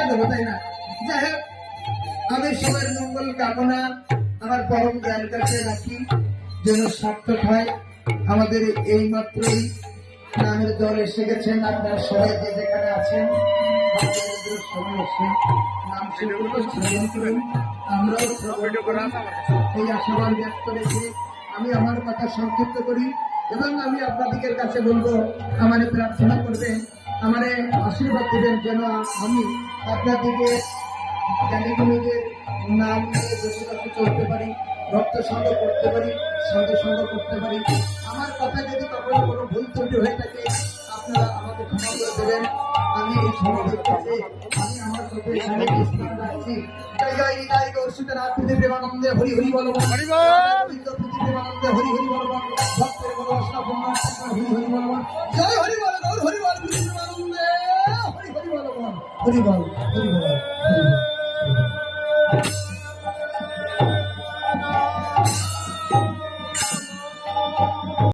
দেবো, তাই না? যাই হোক, আমি সবার মঙ্গল কামনা আমার পরম দয়ার কাছে রাখি, যেন সার্থক হয়। আমাদের এই মাত্রই নামের দল এসে গেছেন। আপনারা সবাই যে যেখানে আছেন সবাই এসে নাম শ্রবণ করুন। আমরাও শ্রবণ করি। এই আশাবাদ ব্যক্ত রেখে আমি আমার কথা সংক্ষিপ্ত করি এবং আমি আপনাদের কাছে বলবো, আমারে প্রার্থনা করবেন, আমারে আশীর্বাদ দেবেন, যেন আমি আপনাদেরকে জ্ঞানীগুণীদের নাম নিয়ে বসে বসে চলতে পারি, ভক্ত সঙ্গ করতে পারি, সঙ্গে সঙ্গ করতে পারি। আমার কথা যদি কখনো কোনো ভুল ত্রুটি হয়ে থাকে, আপনারা আমাকে ক্ষমা করে দেবেন। আমি এই সমাজের কাছে আমি আমার চোখের সামনে স্থান রাখছি। জয় জয় নিতাই গৌর সীতানাথ প্রীতি প্রেমানন্দে হরি হরি বল বল, গোবিন্দ প্রীতি প্রেমানন্দে হরি হরি বল বল, ভক্তের বল অষ্টাপন্ন হরি হরি বল বল, জয় হরি বল গৌর হরি বল প্রীতি প্রেমানন্দে হরি হরি বল বল, হরি বল হরি বল হরি বল।